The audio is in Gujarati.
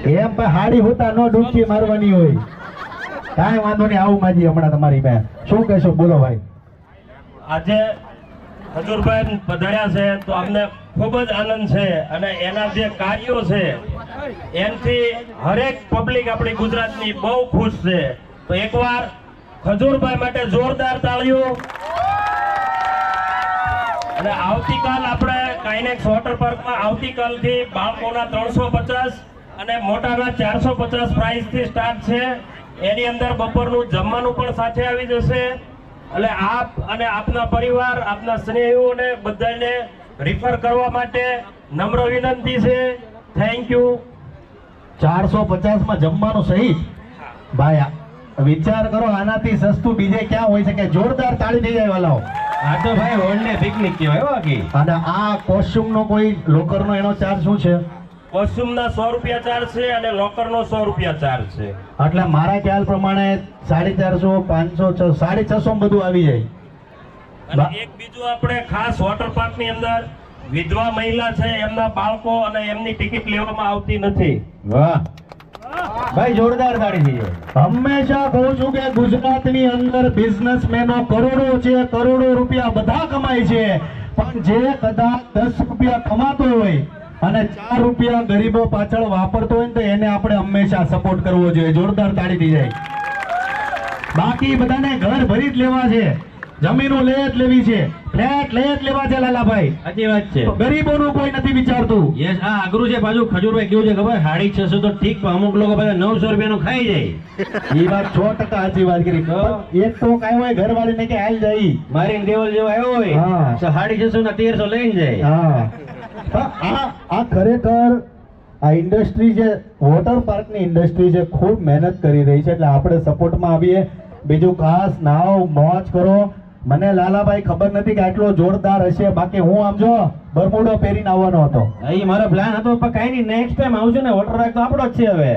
એમ પણ હાડી હોતા નો ડૂબકી મારવાની હોય. કાંઈ વાંધો નહીં, આવું માજી હમણાં તમારી પાસે. શું કહેશો, બોલો ભાઈ. આજે ખજૂરભાઈ પધાર્યા છે તો અમને ખૂબ જ આનંદ છે અને એના જે કાર્યો છે એનાથી હરેક પબ્લિક આપણી ગુજરાતની બહુ ખુશ છે. તો એકવાર ખજૂરભાઈ માટે જોરદાર તાળીઓ. અને આવતીકાલ આપણે કાઇનેક્સ વોટર પાર્કમાં આવતીકાલથી બાળકોના 350 અને મોટાના 450 પ્રાઇસ થી સ્ટાર્ટ છે. એની અંદર બપોરનું જમવાનું પણ સાથે આવી જશે. એટલે આપ અને આપના પરિવાર, આપના સ્નેહીઓને બધાને રિફર કરવા માટે નમ્ર વિનંતી છે. Thank you. 450 માં જમવાનું સહિત ભાઈ, વિચાર કરો, આનાથી સસ્તું બીજે ક્યાં હોઈ શકે. જોરદાર તાળી થઈ જાય વાલાઓ. આ તો ભાઈ હોલડે પિકનિક કહેવાય બાકી. અને આ કોસ્ચ્યુમ નો કોઈ લોકર નો એનો ચાર્જ શું છે? કોસ્ચ્યુમના 100 રૂપિયા ચાર્જ છે અને લોકરનો 100 રૂપિયા ચાર્જ છે. એટલે મારા ખ્યાલ પ્રમાણે 450, 500, 650 બધું આવી જાય. અને એક બીજું આપણે ખાસ વોટર પાર્ક ની અંદર વિધવા મહિલા છે, એમના બાળકો અને એમની ટિકિટ લેવામાં આવતી નથી. વાહ ભાઈ જોરદાર તાળી થઈ જાય. હંમેશા કહું છું કે ગુજરાતની અંદર બિઝનેસમેનો કરોડો છે, કરોડો રૂપિયા બધા કમાય છે, પણ જે કદાચ 10 રૂપિયા કમાતો હોય અને 4 રૂપિયા ગરીબો પાછળ વાપરતો હોય ને તો એને આપણે હંમેશા સપોર્ટ કરવો જોઈએ. જોરદાર તાળી થઈ જાય. બાકી બધાને ઘર ભરી જ લેવા છે, જમીનો લઈ જ લેવી છે, ફ્લેટ લઈ જ લેવા છે લાલાભાઈ. સાચી વાત છે. ગરીબોનું કોઈ નથી વિચારતું. યસ, આ અઘરું છે. પાછું ખજૂરભાઈ કેવું છે ખબર, 650 તો ઠીક, પણ અમુક લોકો પાછા 900 રૂપિયાનું ખાઈ જાય. એ વાત 100% સાચી વાત કરી. એક તો કાંઈ હોય ઘરવાળીને કે હાલ જાય, મારીને દેવલ જેવો આવ્યો હોય હા. તો 650 ના 1300 લઈને જાય. હા, આ ખરેખર આ ઇન્ડસ્ટ્રી છે, વોટર પાર્કની ઇન્ડસ્ટ્રી છે, ખૂબ મહેનત કરી રહી છે. એટલે આપણે સપોર્ટમાં આવીએ. બીજું ખાસ નાવ મોજ કરો. મને લાલાભાઈ ખબર નથી કે આટલો જોરદાર હશે, બાકી હું આમ જો બરમુડો પહેરીને આવવાનો હતો. અહીં મારો પ્લાન હતો, પણ કાંઈ નહીં, નેક્સ્ટ ટાઈમ આવશે ને. વોટર પાર્ક તો આપણો જ છે હવે.